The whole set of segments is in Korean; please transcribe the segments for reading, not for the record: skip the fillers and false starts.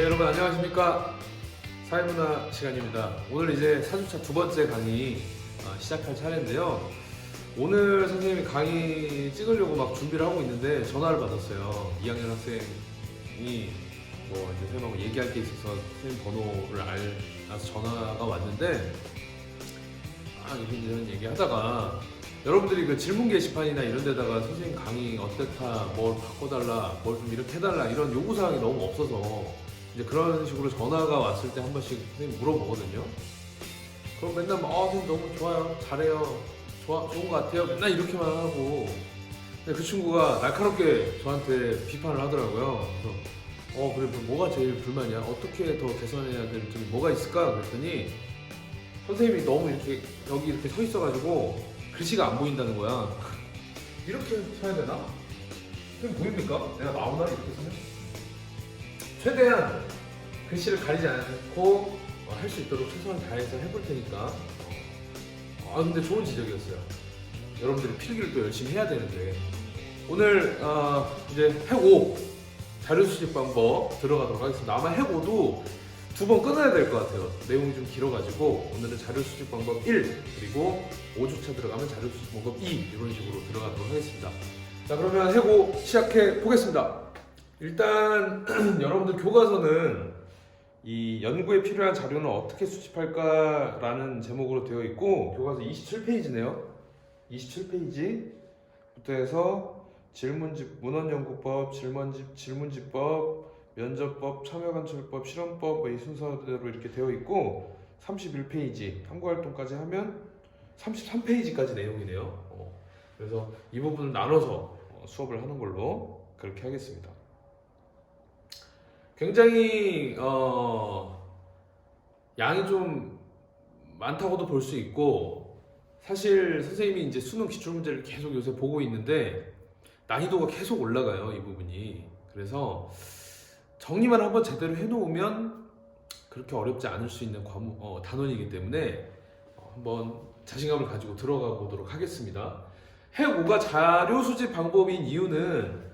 여러분 안녕하십니까. 사회문화 시간입니다. 오늘 이제 4주차 두 번째 강의 시작할 차례인데요. 오늘 선생님이 강의 찍으려고 막 준비를 하고 있는데 전화를 받았어요. 2학년 학생이 뭐 이제 선생님하고 얘기할 게 있어서 선생님 번호를 알아서 전화가 왔는데 이런 얘기 하다가 여러분들이 그 질문 게시판이나 이런 데다가 선생님 강의 어떻다, 뭘 바꿔달라, 뭘 좀 이렇게 해달라 이런 요구사항이 너무 없어서 이제 그런 식으로 전화가 왔을 때 한 번씩 선생님 물어보거든요. 그럼 맨날 선생님 너무 좋아요, 잘해요, 좋은 것 같아요, 맨날 이렇게만 하고. 근데 그 친구가 날카롭게 저한테 비판을 하더라고요. 그래서 그래 뭐가 제일 불만이야? 어떻게 더 개선해야 될 점이 뭐가 있을까? 그랬더니 선생님이 너무 이렇게 여기 이렇게 서 있어가지고 글씨가 안 보인다는 거야. 이렇게 써야 되나? 선생님 보입니까? 내가 나오나 이렇게 쓰면? 최대한 글씨를 가리지 않고 할 수 있도록 최선을 다해서 해볼 테니까. 근데 좋은 지적이었어요. 여러분들이 필기를 또 열심히 해야 되는데 오늘 이제 해고 자료 수집 방법 들어가도록 하겠습니다. 아마 해고도 두 번 끊어야 될 것 같아요. 내용이 좀 길어가지고 오늘은 자료 수집 방법 1 그리고 5주차 들어가면 자료 수집 방법 2 이런 식으로 들어가도록 하겠습니다. 자, 그러면 해고 시작해 보겠습니다. 일단 여러분들 교과서는 이 연구에 필요한 자료는 어떻게 수집할까라는 제목으로 되어 있고 교과서 27페이지네요. 27페이지부터 해서 질문집, 문헌연구법, 질문집법, 면접법, 참여관찰법, 실험법 이 순서대로 이렇게 되어 있고 31페이지 탐구활동까지 하면 33페이지까지 내용이네요. 그래서 이 부분을 나눠서 수업을 하는 걸로 그렇게 하겠습니다. 굉장히 양이 좀 많다고도 볼 수 있고 사실 선생님이 이제 수능 기출문제를 계속 요새 보고 있는데 난이도가 계속 올라가요, 이 부분이. 그래서 정리만 한번 제대로 해놓으면 그렇게 어렵지 않을 수 있는 단원이기 때문에 한번 자신감을 가지고 들어가 보도록 하겠습니다. 핵 5가 자료 수집 방법인 이유는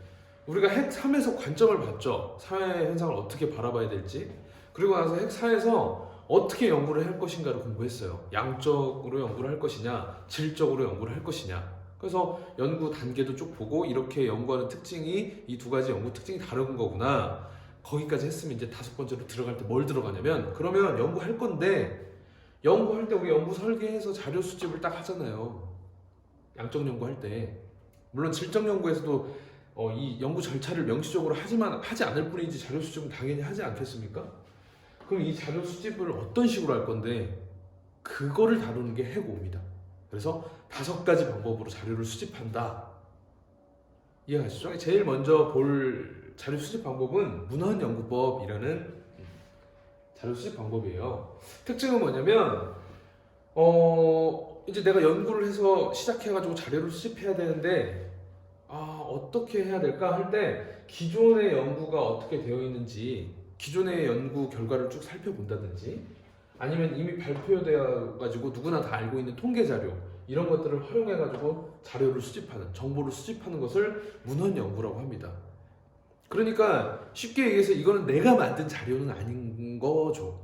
우리가 핵 3에서 관점을 봤죠. 사회 현상을 어떻게 바라봐야 될지. 그리고 나서 핵 4에서 어떻게 연구를 할 것인가를 공부했어요. 양적으로 연구를 할 것이냐, 질적으로 연구를 할 것이냐. 그래서 연구 단계도 쭉 보고 이렇게 연구하는 특징이 이 두 가지 연구 특징이 다른 거구나. 거기까지 했으면 이제 다섯 번째로 들어갈 때 뭘 들어가냐면 그러면 연구할 건데 연구할 때 우리 연구 설계해서 자료 수집을 딱 하잖아요. 양적 연구할 때. 물론 질적 연구에서도 이 연구 절차를 명시적으로 하지 않을 뿐이지 자료 수집은 당연히 하지 않겠습니까? 그럼 이 자료 수집을 어떤 식으로 할 건데 그거를 다루는 게 해고입니다. 그래서 5가지 방법으로 자료를 수집한다. 이해가시죠? 제일 먼저 볼 자료 수집 방법은 문헌연구법이라는 자료 수집 방법이에요. 특징은 뭐냐면 이제 내가 연구를 해서 시작해가지고 자료를 수집해야 되는데 어떻게 해야 될까 할 때 기존의 연구가 어떻게 되어 있는지 기존의 연구 결과를 쭉 살펴본다든지 아니면 이미 발표되어 가지고 누구나 다 알고 있는 통계 자료 이런 것들을 활용해 가지고 자료를 수집하는 정보를 수집하는 것을 문헌 연구라고 합니다. 그러니까 쉽게 얘기해서 이거는 내가 만든 자료는 아닌 거죠.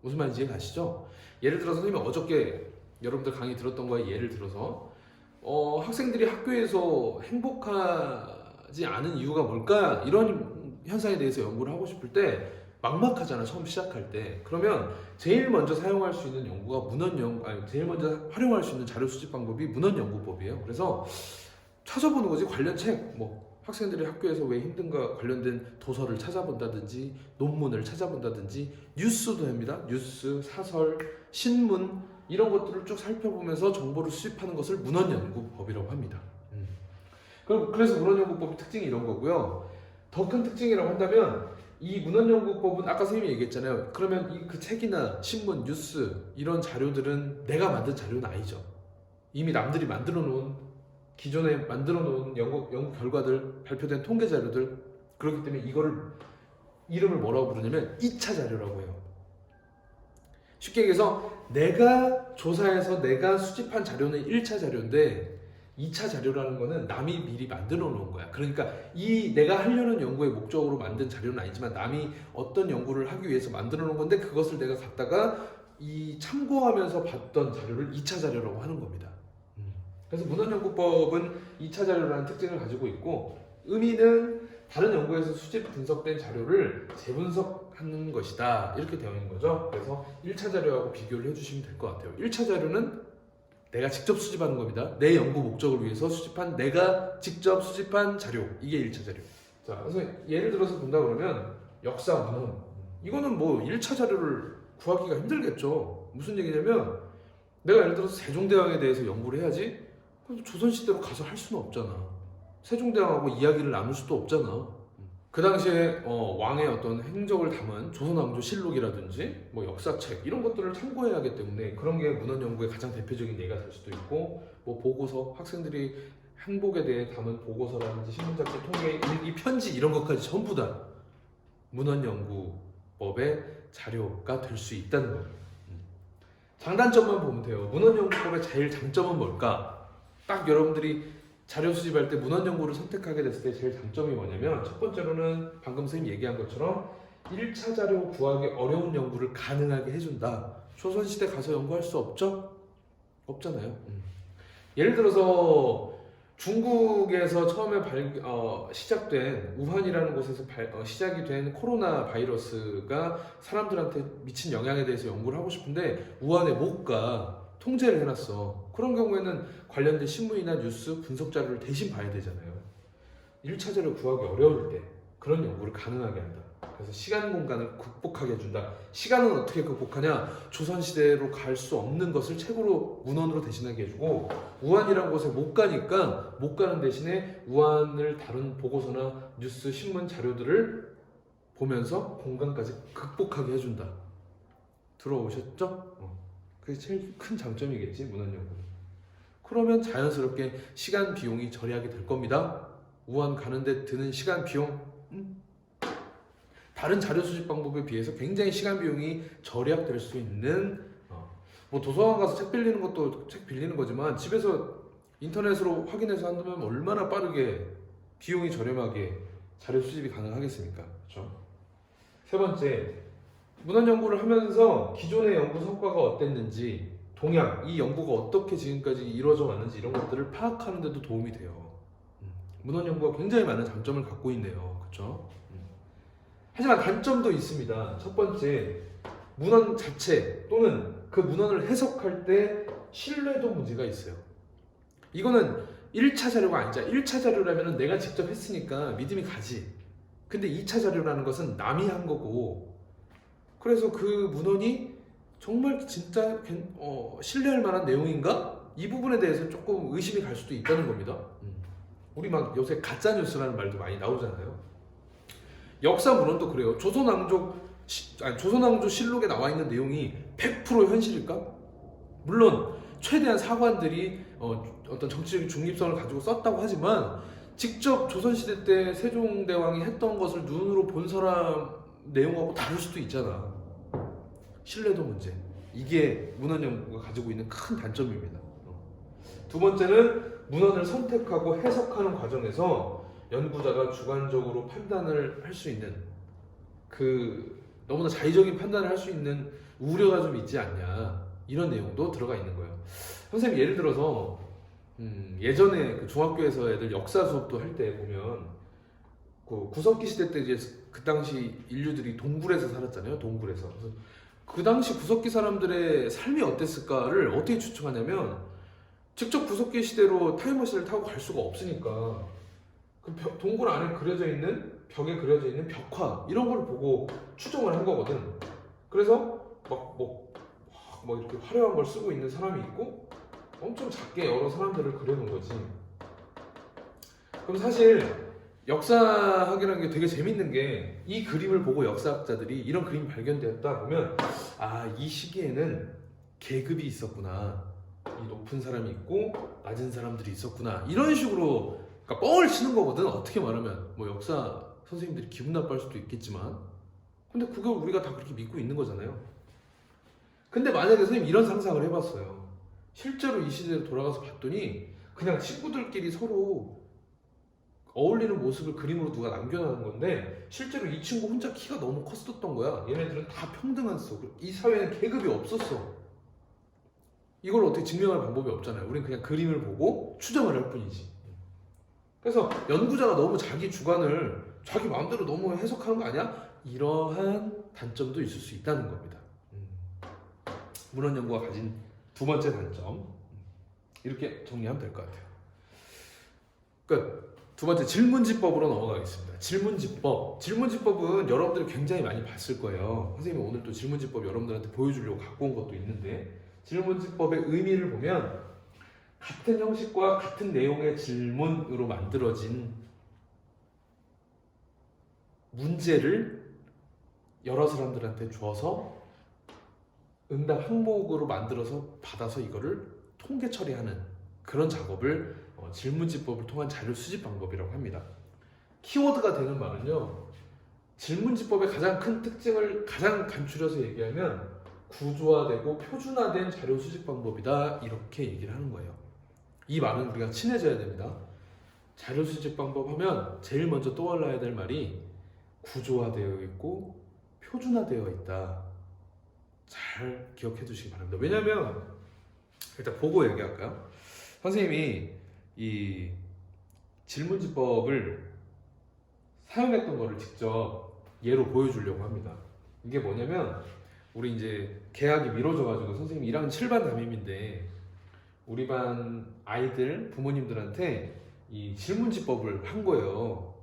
무슨 말인지 이해가시죠? 예를 들어서 선생님이 어저께 여러분들 강의 들었던 거에 예를 들어서 학생들이 학교에서 행복하지 않은 이유가 뭘까? 이런 현상에 대해서 연구를 하고 싶을 때 막막하잖아, 처음 시작할 때. 그러면 제일 먼저 사용할 수 있는 연구가 제일 먼저 활용할 수 있는 자료 수집 방법이 문헌연구법이에요. 그래서 찾아보는 거지. 관련 책, 학생들이 학교에서 왜 힘든가 관련된 도서를 찾아본다든지 논문을 찾아본다든지 뉴스도 됩니다. 뉴스, 사설, 신문 이런 것들을 쭉 살펴보면서 정보를 수집하는 것을 문헌연구법이라고 합니다. 그래서 문헌연구법의 특징이 이런 거고요. 더 큰 특징이라고 한다면 이 문헌연구법은 아까 선생님이 얘기했잖아요. 그러면 그 책이나 신문, 뉴스 이런 자료들은 내가 만든 자료는 아니죠. 이미 남들이 만들어 놓은 기존에 만들어 놓은 연구 결과들, 발표된 통계 자료들 그렇기 때문에 이거를 이름을 뭐라고 부르냐면 2차 자료라고 해요. 쉽게 얘기해서 내가 조사해서 내가 수집한 자료는 1차 자료인데 2차 자료라는 거는 남이 미리 만들어 놓은 거야. 그러니까 이 내가 하려는 연구의 목적으로 만든 자료는 아니지만 남이 어떤 연구를 하기 위해서 만들어 놓은 건데 그것을 내가 갖다가 이 참고하면서 봤던 자료를 2차 자료라고 하는 겁니다. 그래서 문헌연구법은 2차 자료라는 특징을 가지고 있고 의미는 다른 연구에서 수집 분석된 자료를 재분석하는 것이다. 이렇게 되어 있는 거죠. 그래서 1차 자료하고 비교를 해주시면 될 것 같아요. 1차 자료는 내가 직접 수집하는 겁니다. 내 연구 목적을 위해서 수집한 내가 직접 수집한 자료. 이게 1차 자료. 자, 그래서 예를 들어서 본다 그러면 역사 문헌. 이거는 뭐 1차 자료를 구하기가 힘들겠죠. 무슨 얘기냐면 내가 예를 들어서 세종대왕에 대해서 연구를 해야지 그럼 조선시대로 가서 할 수는 없잖아. 세종대왕하고 이야기를 나눌 수도 없잖아. 그 당시에 왕의 어떤 행적을 담은 조선왕조실록이라든지 뭐 역사책 이런 것들을 참고해야 하기 때문에 그런 게 문헌연구의 가장 대표적인 예가 될 수도 있고 뭐 보고서 학생들이 행복에 대해 담은 보고서라든지 신문잡지 통계 일기 편지 이런 것까지 전부 다 문헌연구법의 자료가 될 수 있다는 거예요. 장단점만 보면 돼요. 문헌연구법의 제일 장점은 뭘까? 딱 여러분들이 자료 수집할 때 문헌연구를 선택하게 됐을 때 제일 장점이 뭐냐면 첫 번째로는 방금 선생님 얘기한 것처럼 1차 자료 구하기 어려운 연구를 가능하게 해준다. 조선시대 가서 연구할 수 없죠? 없잖아요. 예를 들어서 중국에서 처음에 시작된 우한이라는 곳에서 시작이 된 코로나 바이러스가 사람들한테 미친 영향에 대해서 연구를 하고 싶은데 우한에 못 가. 통제를 해놨어. 그런 경우에는 관련된 신문이나 뉴스 분석 자료를 대신 봐야 되잖아요. 1차 자료 구하기 어려울 때 그런 연구를 가능하게 한다. 그래서 시간 공간을 극복하게 해준다. 시간은 어떻게 극복하냐? 조선시대로 갈 수 없는 것을 책으로 문헌으로 대신하게 해주고 우한이라는 곳에 못 가니까 못 가는 대신에 우한을 다룬 보고서나 뉴스, 신문 자료들을 보면서 공간까지 극복하게 해준다. 들어오셨죠? 그게 제일 큰 장점이겠지, 문헌연구는. 그러면 자연스럽게 시간 비용이 절약이 될 겁니다. 우한 가는데 드는 시간 비용 다른 자료 수집 방법에 비해서 굉장히 시간 비용이 절약될 수 있는 뭐 도서관 가서 책 빌리는 것도 책 빌리는 거지만 집에서 인터넷으로 확인해서 한다면 얼마나 빠르게 비용이 저렴하게 자료 수집이 가능하겠습니까? 그렇죠? 세 번째, 문헌 연구를 하면서 기존의 연구 성과가 어땠는지 동향, 이 연구가 어떻게 지금까지 이루어져 왔는지 이런 것들을 파악하는 데도 도움이 돼요. 문헌 연구가 굉장히 많은 장점을 갖고 있네요. 그렇죠? 하지만 단점도 있습니다. 첫 번째, 문헌 자체 또는 그 문헌을 해석할 때 신뢰도 문제가 있어요. 이거는 1차 자료가 아니잖아. 1차 자료라면 내가 직접 했으니까 믿음이 가지. 근데 2차 자료라는 것은 남이 한 거고 그래서 그 문헌이 정말 진짜 신뢰할 만한 내용인가? 이 부분에 대해서 조금 의심이 갈 수도 있다는 겁니다. 우리 막 요새 가짜뉴스라는 말도 많이 나오잖아요. 역사 문헌도 그래요. 조선왕조 실록에 나와 있는 내용이 100% 현실일까? 물론 최대한 사관들이 어떤 정치적인 중립성을 가지고 썼다고 하지만 직접 조선시대 때 세종대왕이 했던 것을 눈으로 본 사람 내용하고 다를 수도 있잖아. 신뢰도 문제. 이게 문헌연구가 가지고 있는 큰 단점입니다. 두 번째는 문헌을 선택하고 해석하는 과정에서 연구자가 주관적으로 판단을 할 수 있는 너무나 자의적인 판단을 할 수 있는 우려가 좀 있지 않냐 이런 내용도 들어가 있는 거예요. 선생님 예를 들어서 예전에 그 중학교에서 애들 역사 수업도 할 때 보면 그 구석기 시대 때 이제 그 당시 인류들이 동굴에서 살았잖아요. 동굴에서. 그래서 그 당시 구석기 사람들의 삶이 어땠을까를 어떻게 추측하냐면 직접 구석기 시대로 타임머신을 타고 갈 수가 없으니까 그 동굴 안에 그려져 있는 벽에 그려져 있는 벽화 이런 걸 보고 추정을 한 거거든. 그래서 막 이렇게 화려한 걸 쓰고 있는 사람이 있고 엄청 작게 여러 사람들을 그려놓은 거지. 그럼 사실 역사학이라는 게 되게 재밌는 게 이 그림을 보고 역사학자들이 이런 그림이 발견되었다 보면 이 시기에는 계급이 있었구나. 이 높은 사람이 있고 낮은 사람들이 있었구나. 이런 식으로 그러니까 뻥을 치는 거거든. 어떻게 말하면 뭐 역사 선생님들이 기분 나빠할 수도 있겠지만 근데 그걸 우리가 다 그렇게 믿고 있는 거잖아요. 근데 만약에 선생님 이런 상상을 해봤어요. 실제로 이 시대로 돌아가서 봤더니 그냥 친구들끼리 서로 어울리는 모습을 그림으로 누가 남겨놓은 건데 실제로 이 친구 혼자 키가 너무 컸었던 거야. 얘네들은 다 평등했어. 이 사회는 계급이 없었어. 이걸 어떻게 증명할 방법이 없잖아요. 우린 그냥 그림을 보고 추정을 할 뿐이지. 그래서 연구자가 너무 자기 주관을 자기 마음대로 너무 해석하는 거 아니야? 이러한 단점도 있을 수 있다는 겁니다. 문헌 연구가 가진 두 번째 단점, 이렇게 정리하면 될 것 같아요. 끝. 두 번째, 질문지법으로 넘어가겠습니다. 질문지법. 질문지법은 여러분들이 굉장히 많이 봤을 거예요. 선생님이 오늘 또 질문지법 여러분들한테 보여주려고 갖고 온 것도 있는데, 질문지법의 의미를 보면 같은 형식과 같은 내용의 질문으로 만들어진 문제를 여러 사람들한테 줘서 응답 항목으로 만들어서 받아서 이거를 통계 처리하는 그런 작업을 질문지법을 통한 자료 수집 방법이라고 합니다. 키워드가 되는 말은요, 질문지법의 가장 큰 특징을 가장 간추려서 얘기하면 구조화되고 표준화된 자료 수집 방법이다, 이렇게 얘기를 하는 거예요. 이 말은 우리가 친해져야 됩니다. 자료 수집 방법 하면 제일 먼저 떠올라야 될 말이 구조화되어 있고 표준화되어 있다. 잘 기억해 두시기 바랍니다. 왜냐면 일단 보고 얘기할까요? 선생님이 이 질문지법을 사용했던 거를 직접 예로 보여주려고 합니다. 이게 뭐냐면 우리 이제 개학이 미뤄져가지고 선생님이 1학년 7반 담임인데 우리 반 아이들 부모님들한테 이 질문지법을 한 거예요.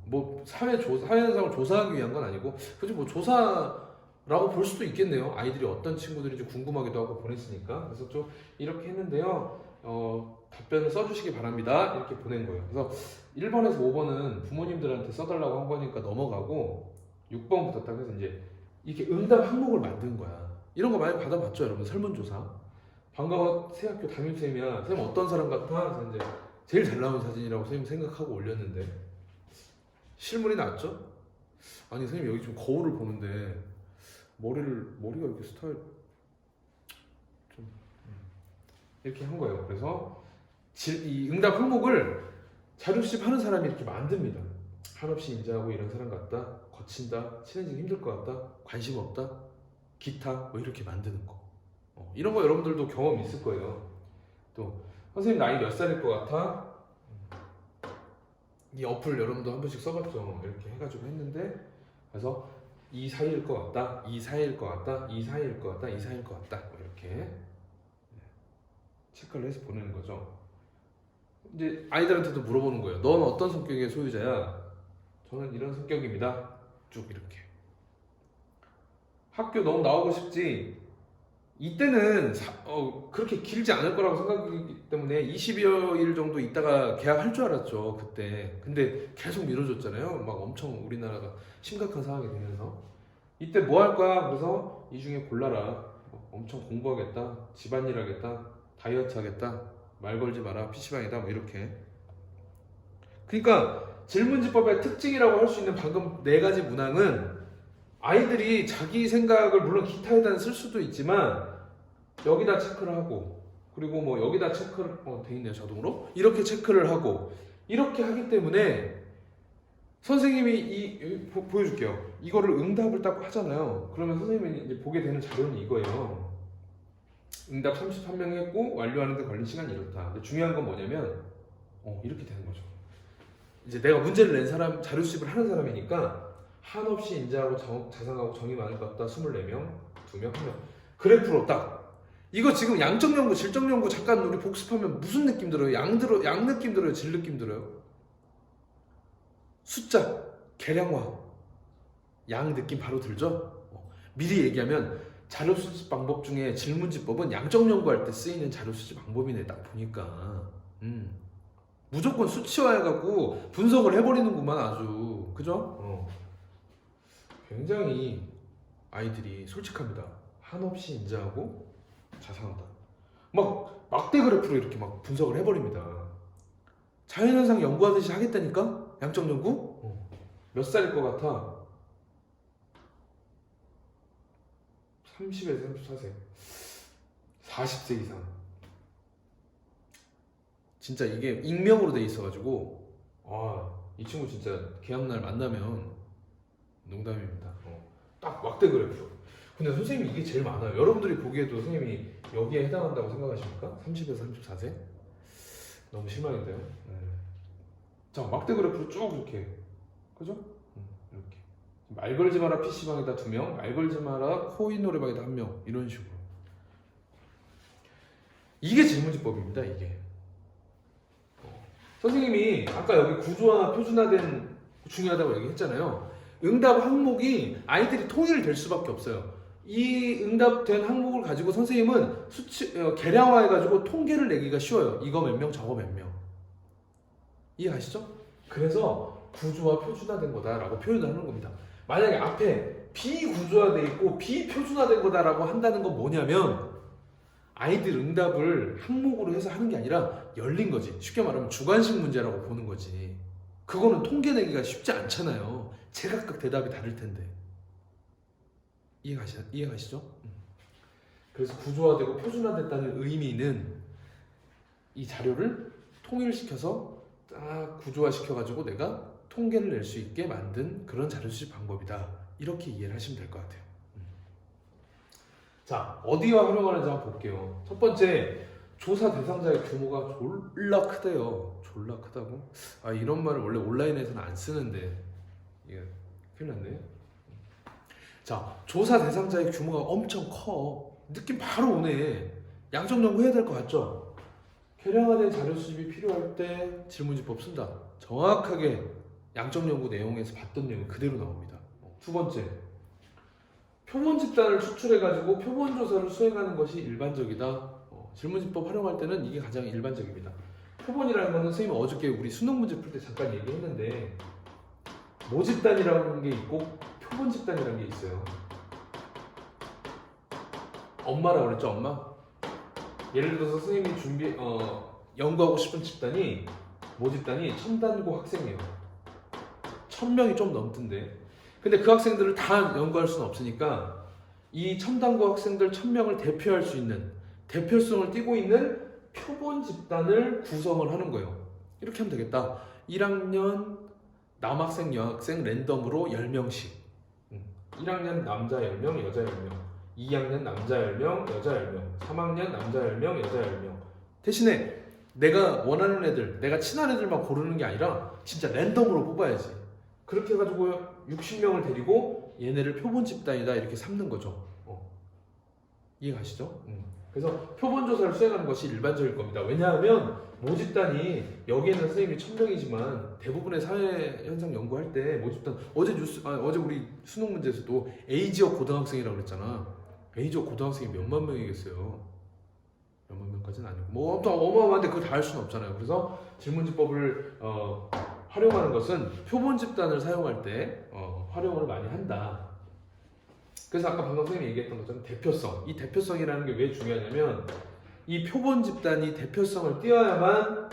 뭐 사회 현상을 조사하기 위한 건 아니고 굳이 뭐 조사라고 볼 수도 있겠네요. 아이들이 어떤 친구들인지 궁금하기도 하고 보냈으니까. 그래서 좀 이렇게 했는데요. 답변을 써주시기 바랍니다. 이렇게 보낸 거예요. 그래서 1번에서 5번은 부모님들한테 써달라고 한 거니까 넘어가고 6번부터 딱 해서 이제 이렇게 응답 항목을 만든 거야. 이런 거 많이 받아봤죠, 여러분? 설문조사. 방과후 새학교 담임쌤이야. 쌤 어떤 사람 같아? 그래서 이제 제일 잘 나온 사진이라고 선생님 생각하고 올렸는데 실물이 낫죠? 아니 선생님 여기 좀 거울을 보는데 머리가 이렇게 스타일 좀 이렇게 한 거예요. 그래서 이 응답 항목을 자료 수집하는 사람이 이렇게 만듭니다. 한없이 인자하고 이런 사람 같다, 거친다, 친해지기 힘들 것 같다, 관심 없다, 기타 뭐 이렇게 만드는 거. 이런 거 여러분들도 경험 있을 거예요. 또 선생님 나이 몇 살일 것 같아? 이 어플 여러분도 한 번씩 써봤죠. 이렇게 해가지고 했는데 그래서 이 사이일 것 같다, 이 사이일 것 같다, 이 사이일 것 같다, 이 사이일 것 같다, 뭐 이렇게 체크를 해서 보내는 거죠. 이제 아이들한테도 물어보는 거예요. 넌 어떤 성격의 소유자야? 저는 이런 성격입니다. 쭉 이렇게. 학교 너무 나오고 싶지? 이때는 그렇게 길지 않을 거라고 생각하기 때문에 20여 일 정도 있다가 개학할 줄 알았죠, 그때. 근데 계속 미뤄졌잖아요. 막 엄청 우리나라가 심각한 상황이 되면서. 이때 뭐 할 거야? 그래서 이 중에 골라라. 엄청 공부하겠다, 집안일 하겠다, 다이어트 하겠다, 말 걸지 마라, PC방이다, 뭐 이렇게. 그러니까 질문지법의 특징이라고 할 수 있는 방금 네 가지 문항은 아이들이 자기 생각을 물론 기타에다 쓸 수도 있지만 여기다 체크를 하고 그리고 뭐 여기다 체크를 돼 있네요, 자동으로. 이렇게 체크를 하고 이렇게 하기 때문에 선생님이 보여줄게요. 이거를 응답을 딱 하잖아요. 그러면 선생님이 이제 보게 되는 자료는 이거예요. 응답 33명 했고 완료하는데 걸린 시간이 이렇다. 근데 중요한 건 뭐냐면 이렇게 되는 거죠. 이제 내가 문제를 낸 사람, 자료 수집을 하는 사람이니까 한없이 인자하고 자상하고 정이 많을 것 같다. 24명, 2명, 1명. 그래프로 딱. 이거 지금 양적 연구, 질적 연구 잠깐 우리 복습하면 무슨 느낌 들어요? 양 느낌 들어요? 질 느낌 들어요? 숫자, 계량화, 양 느낌 바로 들죠? 미리 얘기하면 자료 수집 방법 중에 질문지법은 양적 연구할 때 쓰이는 자료 수집 방법이네, 딱 보니까. 무조건 수치화해갖고 분석을 해버리는구만, 아주. 그죠? 굉장히 아이들이 솔직합니다. 한없이 인자하고 자상하다. 막 막대 그래프로 이렇게 막 분석을 해버립니다. 자연현상 연구하듯이 하겠다니까? 양적 연구? 몇 살일 것 같아? 30에서 34세. 40세 이상. 진짜 이게 익명으로 돼 있어가지고 이 친구 진짜 계약날 만나면 농담입니다. 딱 막대 그래프. 근데 선생님이 이게 제일 많아요. 여러분들이 보기에도 선생님이 여기에 해당한다고 생각하십니까? 30에서 34세? 너무 심하겠네요. 자, 막대 그래프로 쭉 이렇게, 그죠? 이렇게 말 걸지 마라 PC방에다 2명, 말 걸지 마라 코인 노래방에다 1명, 이런 식으로. 이게 질문지법입니다. 이게 선생님이 아까 여기 구조화 표준화된 중요하다고 얘기했잖아요. 응답 항목이 아이들이 통일될 수밖에 없어요. 이 응답된 항목을 가지고 선생님은 계량화해가지고 통계를 내기가 쉬워요. 이거 몇 명, 저거 몇 명. 이해가시죠? 그래서 구조화 표준화된 거다라고 표현을 하는 겁니다. 만약에 앞에 비구조화돼 있고 비표준화된 거다라고 한다는 건 뭐냐면 아이들 응답을 항목으로 해서 하는 게 아니라 열린 거지. 쉽게 말하면 주관식 문제라고 보는 거지. 그거는 통계 내기가 쉽지 않잖아요. 제각각 대답이 다를 텐데. 이해가시죠? 그래서 구조화되고 표준화됐다는 의미는 이 자료를 통일시켜서 딱 구조화시켜가지고 내가 통계를 낼 수 있게 만든 그런 자료 수집 방법이다. 이렇게 이해를 하시면 될 것 같아요. 자, 어디와 활용하는지 한번 볼게요. 첫 번째, 조사 대상자의 규모가 졸라 크대요. 졸라 크다고? 이런 말을 원래 온라인에서는 안 쓰는데 이게 큰일 났네. 자, 조사 대상자의 규모가 엄청 커. 느낌 바로 오네. 양적 연구 해야 될 것 같죠? 계량화된 자료 수집이 필요할 때 질문지법 쓴다. 정확하게 양적 연구 내용에서 봤던 내용이 그대로 나옵니다. 두 번째, 표본 집단을 추출해가지고 표본 조사를 수행하는 것이 일반적이다. 질문지법 활용할 때는 이게 가장 일반적입니다. 표본이라는 거는 선생님 어저께 우리 수능 문제 풀 때 잠깐 얘기했는데 모집단이라는 게 있고 표본 집단이라는 게 있어요. 엄마라고 그랬죠, 엄마? 예를 들어서 선생님이 연구하고 싶은 집단이 모집단이 첨단고 학생이에요. 1000명이 좀 넘던데. 근데 그 학생들을 다 연구할 수는 없으니까 이 첨단고 학생들 1000명을 대표할 수 있는 대표성을 띠고 있는 표본 집단을 구성을 하는 거예요. 이렇게 하면 되겠다. 1학년 남학생, 여학생 랜덤으로 10명씩. 1학년 남자 10명, 여자 10명. 2학년 남자 10명, 여자 10명. 3학년 남자 10명, 여자 10명. 대신에 내가 원하는 애들, 내가 친한 애들만 고르는 게 아니라 진짜 랜덤으로 뽑아야지. 그렇게 해가지고 60명을 데리고 얘네를 표본 집단이다 이렇게 삼는 거죠. 이해가시죠? 그래서 표본 조사를 수행하는 것이 일반적일 겁니다. 왜냐하면 모집단이 여기에는 선생님이 1000명이지만 대부분의 사회 현상 연구할 때 모집단 어제 우리 수능 문제에서도 에이지어 고등학생이라고 그랬잖아. 에이지어 고등학생이 몇만 명이겠어요. 몇만 명까지는 아니고 뭐 아무튼 어마어마한데 그걸 다 할 수는 없잖아요. 그래서 질문지법을 활용하는 것은 표본 집단을 사용할 때 활용을 많이 한다. 그래서 아까 방금 선생님이 얘기했던 것처럼 대표성. 이 대표성이라는 게 왜 중요하냐면 이 표본 집단이 대표성을 띄어야만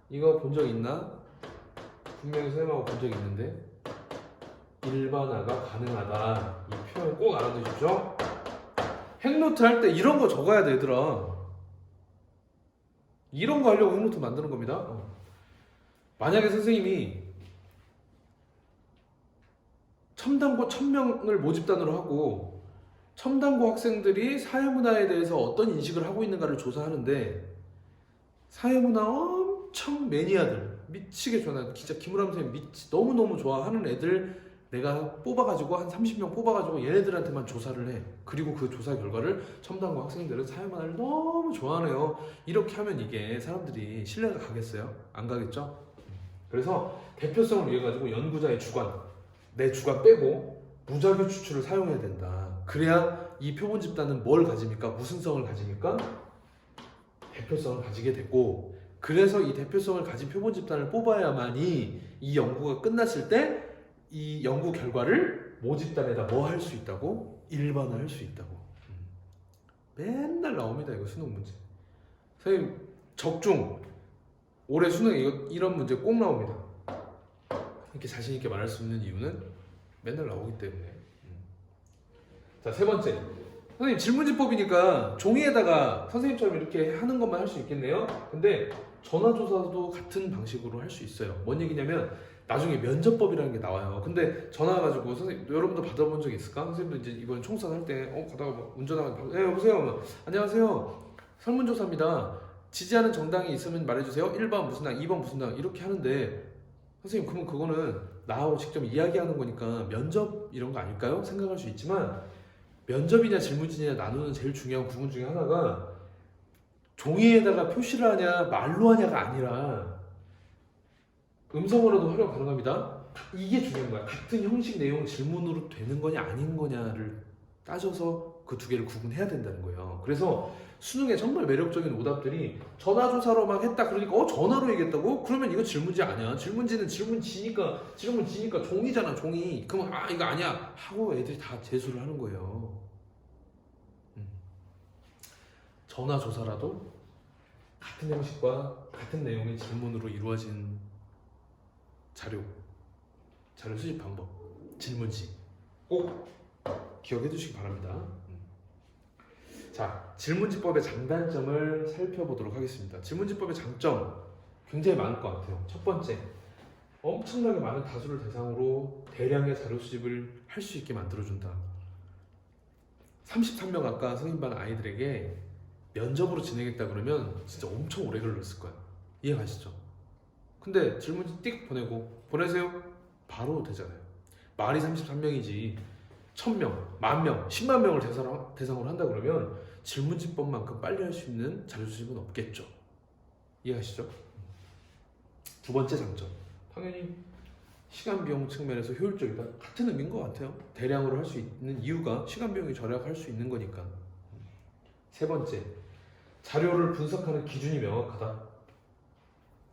이거 본 적 있나? 분명히 선생님하고 본 적이 있는데 일반화가 가능하다. 이 표현 꼭 알아두십시오. 핵노트 할 때 이런 거 적어야 돼, 얘들아. 이런 거 하려고 핵노트 만드는 겁니다. 만약에 선생님이 첨단고 1000명을 모집단으로 하고 첨단고 학생들이 사회문화에 대해서 어떤 인식을 하고 있는가를 조사하는데 사회문화 엄청 매니아들 미치게 좋아하는 진짜 김우람 선생님 너무너무 좋아하는 애들 내가 뽑아가지고 한 30명 뽑아가지고 얘네들한테만 조사를 해. 그리고 그 조사 결과를 첨단고 학생들은 사회문화를 너무 좋아하네요. 이렇게 하면 이게 사람들이 신뢰가 가겠어요? 안 가겠죠? 그래서 대표성을 위해 가지고 연구자의 주관 내 주관 빼고 무작위 추출을 사용해야 된다. 그래야 이 표본 집단은 뭘 가집니까? 무슨 성을 가집니까? 대표성을 가지게 되고 그래서 이 대표성을 가진 표본 집단을 뽑아야만이 이 연구가 끝났을 때 이 연구 결과를 모집단에다 뭐 할 수 있다고? 일반화할 수 있다고. 맨날 나옵니다. 이거 수능 문제. 선생님 적중 올해 수능에 이런 문제 꼭 나옵니다. 이렇게 자신 있게 말할 수 있는 이유는 맨날 나오기 때문에. 자, 세 번째. 선생님 질문지법이니까 종이에다가 선생님처럼 이렇게 하는 것만 할 수 있겠네요. 근데 전화조사도 같은 방식으로 할 수 있어요. 뭔 얘기냐면 나중에 면접법이라는 게 나와요. 근데 전화 가지고 선생님, 여러분도 받아본 적 있을까? 선생님도 이제 이번 총선 할 때 가다가 막 운전하고 네 여보세요. 안녕하세요. 설문조사입니다. 지지하는 정당이 있으면 말해주세요. 1번 무슨 당, 2번 무슨 당 이렇게 하는데 선생님 그러면 그거는 나하고 직접 이야기하는 거니까 면접 이런 거 아닐까요? 생각할 수 있지만 면접이냐 질문지냐 나누는 제일 중요한 구분 중에 하나가 종이에다가 표시를 하냐 말로 하냐가 아니라 음성으로도 활용 가능합니다. 이게 중요한 거야. 같은 형식 내용 질문으로 되는 거냐 아닌 거냐를 따져서 그 두 개를 구분해야 된다는 거예요. 그래서 수능에 정말 매력적인 오답들이 전화조사로 막 했다 그러니까 전화로 얘기했다고? 그러면 이거 질문지 아니야. 질문지는 질문지니까 종이잖아 종이. 그러면 이거 아니야 하고 애들이 다 재수를 하는 거예요. 전화조사라도 같은 형식과 같은 내용의 질문으로 이루어진 자료 수집 방법, 질문지 꼭 기억해 두시기 바랍니다. 자, 질문지법의 장단점을 살펴보도록 하겠습니다. 질문지법의 장점 굉장히 많을 것 같아요. 첫 번째, 엄청나게 많은 다수를 대상으로 대량의 자료 수집을 할 수 있게 만들어준다. 33명 아까 선생님반 아이들에게 면접으로 진행했다 그러면 진짜 엄청 오래 걸렸을 거야. 이해가시죠? 근데 질문지 띡 보내고 보내세요. 바로 되잖아요. 말이 33명이지 1000명, 10,000명, 10만 명을 대상으로 한다 그러면 질문지법만큼 빨리 할 수 있는 자료 수집은 없겠죠. 이해가시죠? 두 번째 장점, 당연히 시간 비용 측면에서 효율적이다. 같은 의미인 것 같아요. 대량으로 할 수 있는 이유가 시간 비용이 절약할 수 있는 거니까. 세 번째, 자료를 분석하는 기준이 명확하다.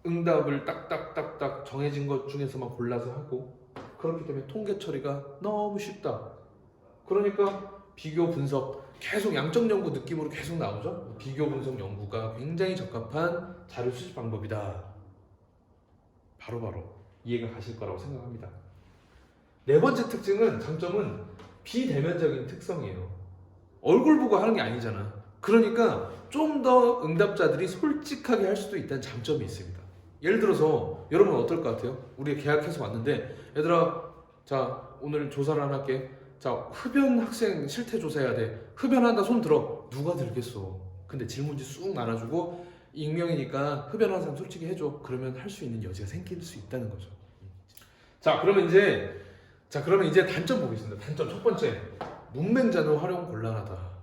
응답을 딱딱딱딱 정해진 것 중에서만 골라서 하고 그렇기 때문에 통계 처리가 너무 쉽다. 그러니까 비교 분석 계속 양적 연구 느낌으로 계속 나오죠. 비교 분석 연구가 굉장히 적합한 자료 수집 방법이다. 바로바로 이해가 가실 거라고 생각합니다. 네 번째 장점은 비대면적인 특성이에요. 얼굴 보고 하는 게 아니잖아. 그러니까 좀 더 응답자들이 솔직하게 할 수도 있다는 장점이 있습니다. 예를 들어서 여러분 어떨 것 같아요? 우리 계약해서 왔는데 얘들아 자 오늘 조사를 하나 할게. 자 흡연 학생 실태 조사해야 돼. 흡연한다 손 들어. 누가 들겠어. 근데 질문지 쑥 나눠주고 익명이니까 흡연하는 사람 솔직히 해줘. 그러면 할 수 있는 여지가 생길 수 있다는 거죠. 자 그러면 이제 단점 보겠습니다. 단점 첫 번째, 문맹자는 활용 곤란하다.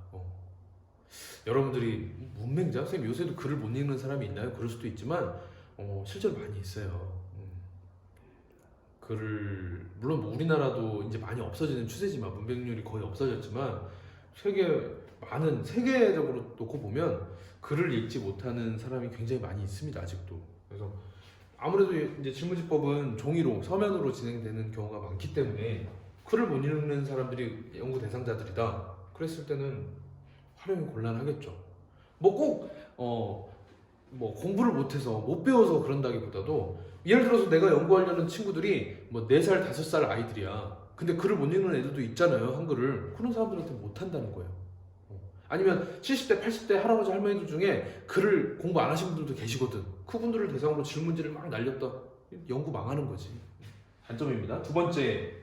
여러분들이 문맹자? 선생님 요새도 글을 못 읽는 사람이 있나요? 그럴 수도 있지만 실제로 많이 있어요. 글을 물론 뭐 우리나라도 이제 많이 없어지는 추세지만 문맹률이 거의 없어졌지만 세계적으로 놓고 보면 글을 읽지 못하는 사람이 굉장히 많이 있습니다. 아직도. 그래서 아무래도 이제 질문지법은 종이로 서면으로 진행되는 경우가 많기 때문에 글을 못 읽는 사람들이 연구 대상자들이다. 그랬을 때는 활용이 곤란하겠죠. 공부를 못해서 못 배워서 그런다기보다도 예를 들어서 내가 연구하려는 친구들이 4살, 5살 아이들이야. 근데 글을 못 읽는 애들도 있잖아요. 한글을. 그런 사람들한테 못 한다는 거예요. 아니면 70대, 80대 할아버지 할머니들 중에 글을 공부 안 하신 분들도 계시거든. 그분들을 대상으로 질문지를 막 날렸다. 연구 망하는 거지. 단점입니다. 두 번째,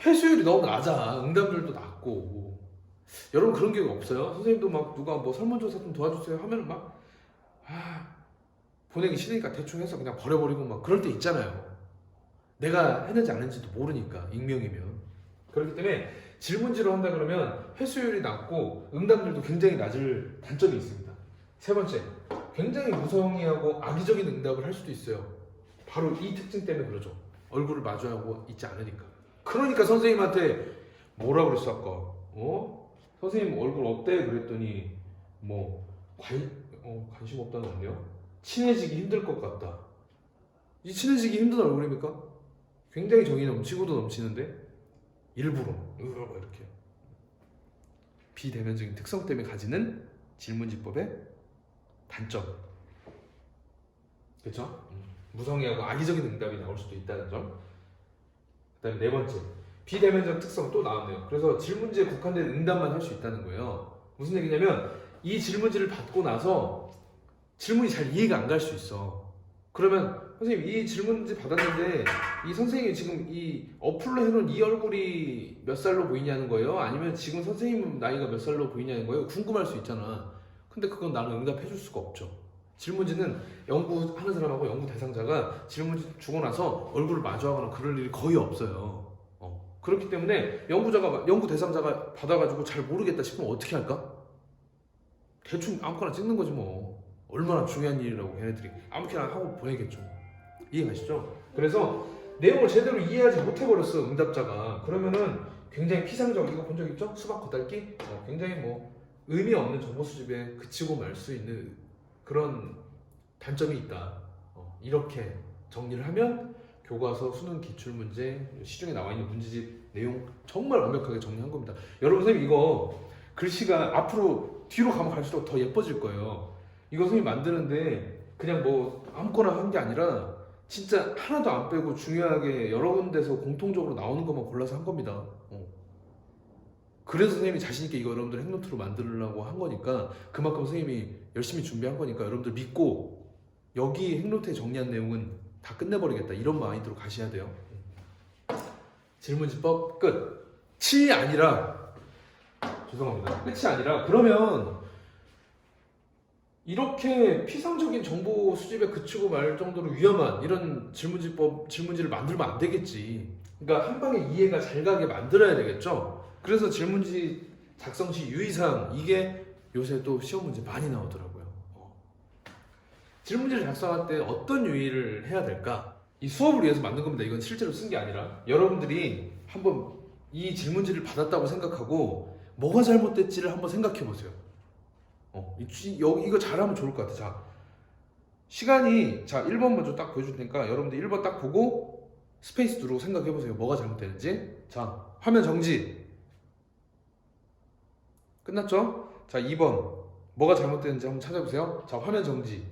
회수율이 너무 낮아. 응답률도 낮고. 여러분 그런 경우 없어요? 선생님도 막 누가 설문조사 좀 도와주세요 하면 보내기 싫으니까 대충 해서 그냥 버려버리고 막 그럴 때 있잖아요. 내가 했는지 안 했는지도 모르니까 익명이면. 그렇기 때문에 질문지로 한다 그러면 회수율이 낮고 응답률도 굉장히 낮을 단점이 있습니다. 세 번째, 굉장히 무성의하고 악의적인 응답을 할 수도 있어요. 바로 이 특징 때문에 그러죠. 얼굴을 마주하고 있지 않으니까. 그러니까 선생님한테 뭐라 그랬어 아까? 선생님 얼굴 어때? 그랬더니 관심 없다는 건데요. 친해지기 힘들 것 같다. 이 친해지기 힘든 얼굴입니까? 굉장히 정이 넘치고도 넘치는데 일부러 이렇게 비대면적인 특성 때문에 가지는 질문지법의 단점. 그렇죠? 무성의하고 악의적인 응답이 나올 수도 있다는 점. 그다음에 네 번째, 비대면적 특성 또 나왔네요. 그래서 질문지에 국한된 응답만 할 수 있다는 거예요. 무슨 얘기냐면 이 질문지를 받고 나서 질문이 잘 이해가 안 갈 수 있어. 그러면 선생님 이 질문지 받았는데 이 선생님이 지금 이 어플로 해놓은 이 얼굴이 몇 살로 보이냐는 거예요? 아니면 지금 선생님 나이가 몇 살로 보이냐는 거예요? 궁금할 수 있잖아. 근데 그건 나는 응답해 줄 수가 없죠. 질문지는 연구하는 사람하고 연구 대상자가 질문지 주고 나서 얼굴을 마주하거나 그럴 일이 거의 없어요. 그렇기 때문에 연구 대상자가 받아가지고 잘 모르겠다 싶으면 어떻게 할까? 대충 아무거나 찍는 거지 뭐. 얼마나 중요한 일이라고 걔네들이 아무렇게나 하고 보내겠죠. 이해가시죠? 그래서 내용을 제대로 이해하지 못해버렸어 응답자가. 그러면은 굉장히 피상적, 이거 본 적 있죠? 수박 겉핥기? 굉장히 뭐 의미 없는 정보 수집에 그치고 말 수 있는 그런 단점이 있다. 이렇게 정리를 하면 교과서, 수능 기출문제, 시중에 나와 있는 문제집 내용 정말 완벽하게 정리한 겁니다. 여러분 선생님 이거 글씨가 앞으로 뒤로 가면 갈수록 더 예뻐질 거예요. 이거 선생님 만드는데 그냥 뭐 아무거나 한 게 아니라 진짜 하나도 안 빼고 중요하게 여러 군데서 공통적으로 나오는 것만 골라서 한 겁니다. 그래서 선생님이 자신있게 이거 여러분들 행노트로 만들려고 한 거니까, 그만큼 선생님이 열심히 준비한 거니까 여러분들 믿고 여기 행노트에 정리한 내용은 다 끝내버리겠다 이런 마인드로 가셔야 돼요. 질문지법 끝. 끝이 아니라, 죄송합니다, 끝이 아니라 그러면 이렇게 피상적인 정보 수집에 그치고 말 정도로 위험한 이런 질문지를 만들면 안 되겠지. 그러니까 한 방에 이해가 잘 가게 만들어야 되겠죠. 그래서 질문지 작성 시 유의사항, 이게 요새 또 시험 문제 많이 나오더라고요. 질문지를 작성할 때 어떤 유의를 해야 될까? 이 수업을 위해서 만든 겁니다. 이건 실제로 쓴 게 아니라 여러분들이 한번 이 질문지를 받았다고 생각하고 뭐가 잘못됐지를 한번 생각해 보세요. 이거 잘하면 좋을 것 같아. 자, 시간이, 자 1번 먼저 딱 보여줄 테니까 여러분들 1번 딱 보고 스페이스 누르고 생각해 보세요. 뭐가 잘못되는지. 자, 화면 정지. 끝났죠? 자, 2번 뭐가 잘못되는지 한번 찾아보세요. 자, 화면 정지.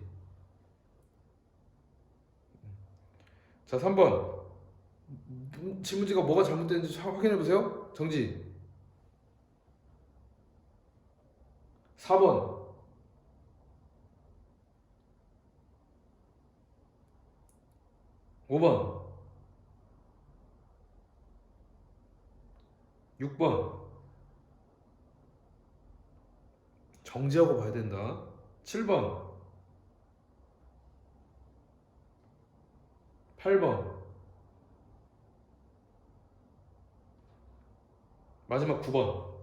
자, 3번 질문지가 뭐가 잘못되는지 확인해 보세요. 정지. 4번 5번 6번 정지하고 봐야 된다. 7번 8번 마지막 9번.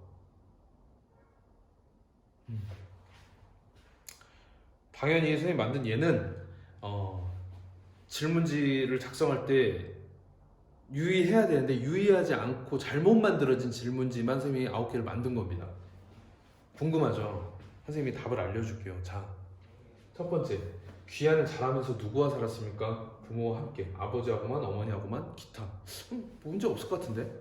당연히 선생님 만든 얘는 질문지를 작성할 때 유의해야 되는데 유의하지 않고 잘못 만들어진 질문지만 선생님이 9개를 만든 겁니다. 궁금하죠? 선생님이 답을 알려줄게요. 자, 첫 번째, 귀하는 자라면서 누구와 살았습니까? 부모와 함께, 아버지하고만, 어머니하고만, 기타. 문제 없을 것 같은데?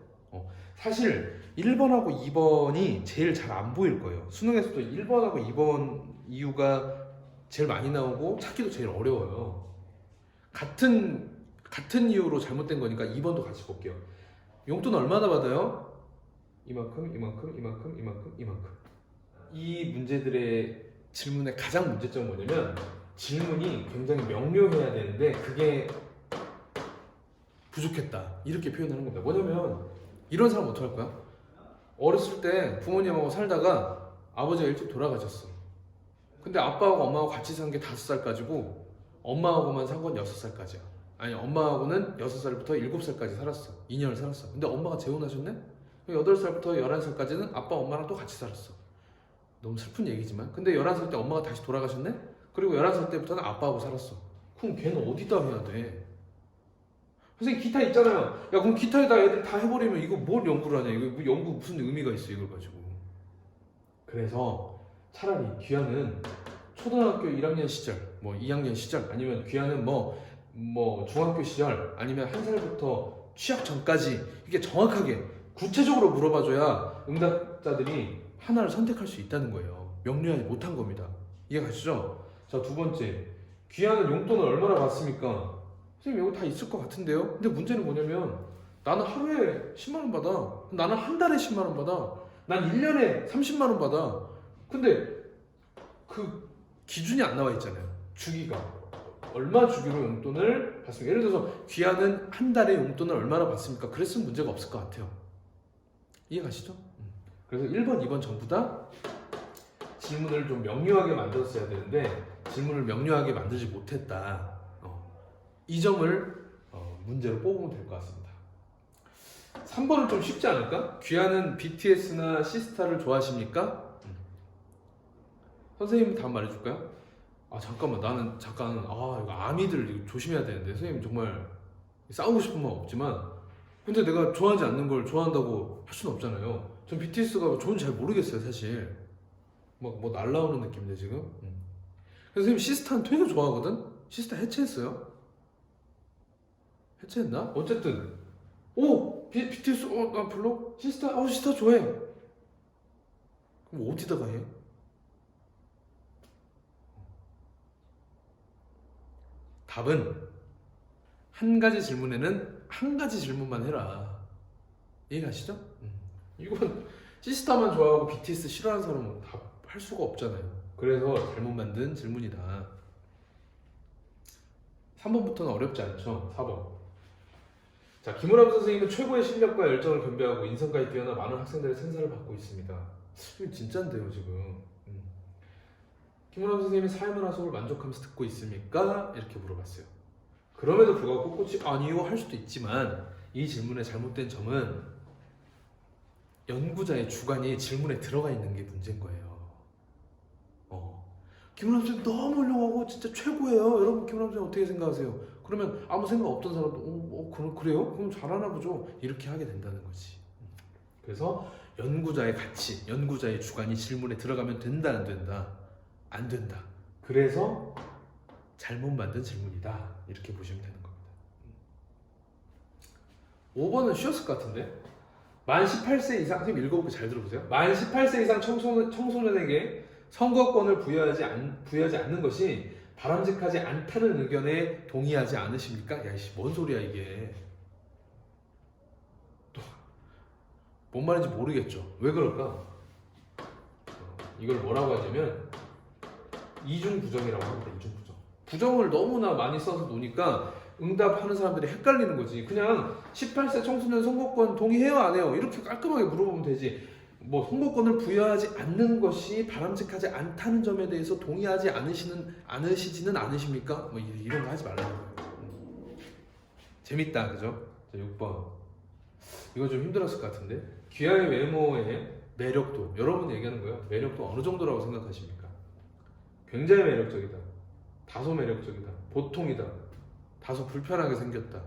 사실 1번하고 2번이 제일 잘 안 보일 거예요. 수능에서도 1번하고 2번 이유가 제일 많이 나오고 찾기도 제일 어려워요. 같은 이유로 잘못된 거니까 2번도 같이 볼게요. 용돈 얼마나 받아요? 이만큼, 이만큼, 이만큼, 이만큼, 이만큼. 이 문제들의 질문의 가장 문제점은 뭐냐면 질문이 굉장히 명료해야 되는데 그게 부족했다, 이렇게 표현하는 겁니다. 뭐냐면 이런 사람 어떡할 거야? 어렸을 때 부모님하고 살다가 아버지가 일찍 돌아가셨어. 근데 아빠하고 엄마하고 같이 산 게 5살까지고 엄마하고만 산 건 6살까지야. 아니, 엄마하고는 6살부터 7살까지 살았어. 2년을 살았어. 근데 엄마가 재혼하셨네? 8살부터 11살까지는 아빠 엄마랑 또 같이 살았어. 너무 슬픈 얘기지만, 근데 11살 때 엄마가 다시 돌아가셨네? 그리고 11살 때부터는 아빠하고 살았어. 그럼 걔는 어디다 해야 돼? 선생님 기타 있잖아요. 야, 그럼 기타에다 애들 다 해버리면 이거 뭘 연구를 하냐? 이거 연구 무슨 의미가 있어 이걸 가지고. 그래서 차라리 귀하는 초등학교 1학년 시절, 뭐 2학년 시절, 아니면 귀하는 뭐 중학교 시절, 아니면 1살부터 취학 전까지 이게 정확하게 구체적으로 물어봐줘야 응답자들이 하나를 선택할 수 있다는 거예요. 명료하지 못한 겁니다. 이해가시죠? 자, 두 번째, 귀하는 용돈을 얼마나 받습니까? 선생님 이거 다 있을 것 같은데요? 근데 문제는 뭐냐면 나는 하루에 10만 원 받아. 나는 한 달에 10만 원 받아. 난 1년에 30만 원 받아. 근데 그 기준이 안 나와 있잖아요. 주기가 얼마 주기로 용돈을 받습니까? 예를 들어서 귀하는 한 달에 용돈을 얼마나 받습니까? 그랬으면 문제가 없을 것 같아요. 이해 가시죠? 그래서 1번, 2번 전부 다 질문을 좀 명료하게 만들었어야 되는데 질문을 명료하게 만들지 못했다. 이 점을 문제로 뽑으면 될 것 같습니다. 3번은 좀 쉽지 않을까? 귀하는 BTS나 시스타를 좋아하십니까? 선생님 답 말해줄까요? 잠깐만 나는 잠깐 이거 아미들 이거 조심해야 되는데 선생님 정말 싸우고 싶은 마음 없지만 근데 내가 좋아하지 않는 걸 좋아한다고 할 수는 없잖아요. 전 BTS가 좋은지 잘 모르겠어요 사실. 뭐 날라오는 느낌인데 지금. 그래서 선생님 시스타는 되게 좋아하거든? 시스타 해체했어요? 해체했나? 어쨌든 BTS 나 별로? 시스타? 시스타 좋아해. 그럼 어디다가 해? 답은 한 가지 질문에는 한 가지 질문만 해라. 이해가시죠? 이건 시스타만 좋아하고 BTS 싫어하는 사람은 답할 수가 없잖아요. 그래서 잘못 만든 질문이다. 3번부터는 어렵지 않죠? 4번. 자, 김우람 선생님은 최고의 실력과 열정을 겸비하고 인성까지 뛰어나 많은 학생들의称사를 받고 있습니다. 이건 진짠데요 지금. 김우람 선생님이 사회문화수업을 만족하면서 듣고 있습니까? 이렇게 물어봤어요. 그럼에도 불구하고 꿋꿋이 아니요 할 수도 있지만 이 질문의 잘못된 점은 연구자의 주관이 질문에 들어가 있는 게 문제인 거예요. 김우람 선생님 너무 훌륭하고 진짜 최고예요. 여러분 김우람 선생님 어떻게 생각하세요? 그러면 아무 생각 없던 사람도 그래요? 그럼 잘하나 보죠. 이렇게 하게 된다는 거지. 그래서 연구자의 가치, 연구자의 주관이 질문에 들어가면 된다 안 된다? 안 된다. 그래서 잘못 만든 질문이다. 이렇게 보시면 되는 겁니다. 5번은 쉬웠을 것 같은데? 만 18세 이상, 선생님 읽어볼게요. 잘 들어보세요. 만 18세 이상 청소년에게 선거권을 부여하지 않는 것이 바람직하지 않다는 의견에 동의하지 않으십니까? 야이씨, 뭔 소리야 이게. 또 뭔 말인지 모르겠죠. 왜 그럴까? 이걸 뭐라고 하냐면 이중부정이라고 합니다. 이중부정. 부정을 너무나 많이 써서 노니까 응답하는 사람들이 헷갈리는 거지. 그냥 18세 청소년 선거권 동의해요 안 해요? 이렇게 깔끔하게 물어보면 되지. 뭐 선거권을 부여하지 않는 것이 바람직하지 않다는 점에 대해서 동의하지 않으시지는 않으십니까? 뭐 이런 거 하지 말라는 거예요. 재밌다, 그죠? 자, 6번. 이거 좀 힘들었을 것 같은데. 귀하의 외모의 매력도, 여러분 얘기하는 거예요. 매력도 어느 정도라고 생각하십니까? 굉장히 매력적이다. 다소 매력적이다. 보통이다. 다소 불편하게 생겼다.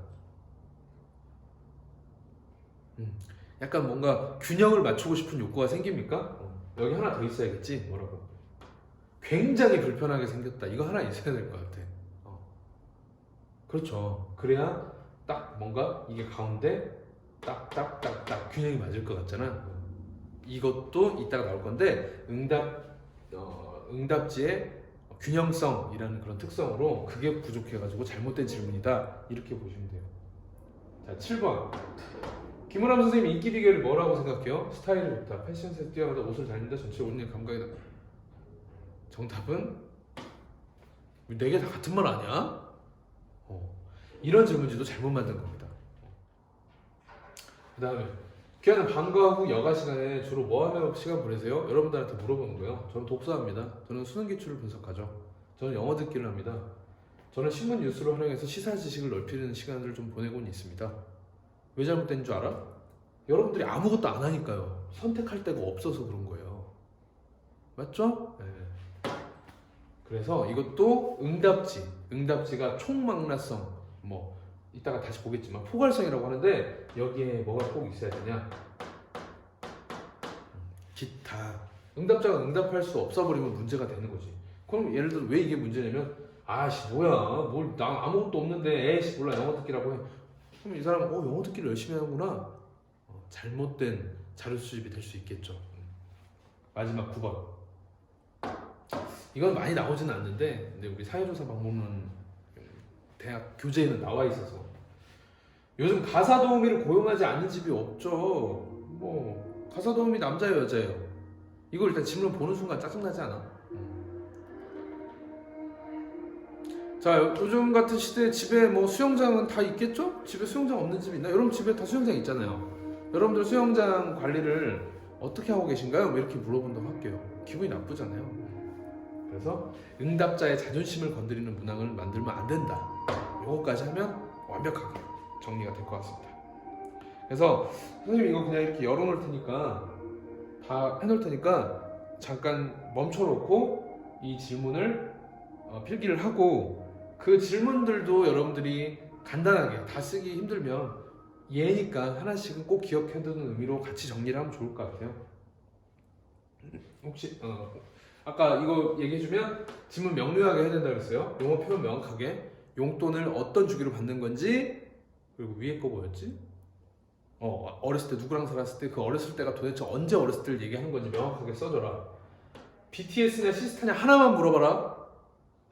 약간 뭔가 균형을 맞추고 싶은 욕구가 생깁니까? 여기 하나 더 있어야겠지? 뭐라고? 굉장히 불편하게 생겼다. 이거 하나 있어야 될 것 같아. 그렇죠. 그래야 딱 뭔가 이게 가운데 딱 균형이 맞을 것 같잖아. 이것도 이따가 나올 건데 응답지의 균형성이라는 그런 특성으로 그게 부족해가지고 잘못된 질문이다. 이렇게 보시면 돼요. 자, 7번. 김우람 선생님 인기 비결이 뭐라고 생각해요? 스타일이 좋다, 패션센스 뛰어나다, 옷을 잘 입는다, 전체 옷 입는 감각이다. 정답은 4개 다 같은 말 아니야? 이런 질문지도 잘못 만든 겁니다. 그 다음에 귀하는 방과 후 여가 시간에 주로 뭐 하며 시간 보내세요? 여러분들한테 물어보는 거예요. 저는 독서합니다. 저는 수능 기출을 분석하죠. 저는 영어 듣기를 합니다. 저는 신문 뉴스를 활용해서 시사 지식을 넓히는 시간을 좀 보내고는 있습니다. 왜 잘못된 줄 알아? 여러분들이 아무것도 안 하니까요. 선택할 데가 없어서 그런 거예요. 맞죠? 네. 그래서 이것도 응답지가 총망라성, 뭐 이따가 다시 보겠지만 포괄성이라고 하는데 여기에 뭐가 꼭 있어야 되냐? 기타. 응답자가 응답할 수 없어버리면 문제가 되는 거지. 그럼 예를 들어 왜 이게 문제냐면 아씨 뭐야, 뭘 나 아무것도 없는데 에이씨 몰라 영어 듣기라고 해. 그럼 이 사람은 영어 듣기를 열심히 하는구나. 잘못된 자료 수집이 될 수 있겠죠. 마지막 9번. 이건 많이 나오지는 않는데 근데 우리 사회조사 방법론 대학 교재에는 나와 있어서 요즘 가사 도우미를 고용하지 않는 집이 없죠. 뭐 가사 도우미 남자예요, 여자예요? 이걸 일단 질문 보는 순간 짜증나지 않아? 자, 요즘 같은 시대에 집에 뭐 수영장은 다 있겠죠? 집에 수영장 없는 집 있나? 여러분 집에 다 수영장 있잖아요. 여러분들 수영장 관리를 어떻게 하고 계신가요? 뭐 이렇게 물어본다고 할게요. 기분이 나쁘잖아요. 그래서 응답자의 자존심을 건드리는 문항을 만들면 안 된다. 요거까지 하면 완벽하게 정리가 될 것 같습니다. 그래서 선생님 이거 그냥 이렇게 열어놓을 테니까 다 해놓을 테니까 잠깐 멈춰놓고 이 질문을 필기를 하고 그 질문들도 여러분들이 간단하게 다 쓰기 힘들면 얘니까 하나씩은 꼭 기억해두는 의미로 같이 정리를 하면 좋을 것 같아요. 혹시 아까 이거 얘기해주면 질문 명료하게 해야 된다 그랬어요. 용어 표현 명확하게 용돈을 어떤 주기로 받는 건지 그리고 위에 거 뭐였지? 어렸을 때 누구랑 살았을 때 그 어렸을 때가 도대체 언제 어렸을 때를 얘기하는 건지 명확하게 써줘라. BTS냐 시스타냐 하나만 물어봐라.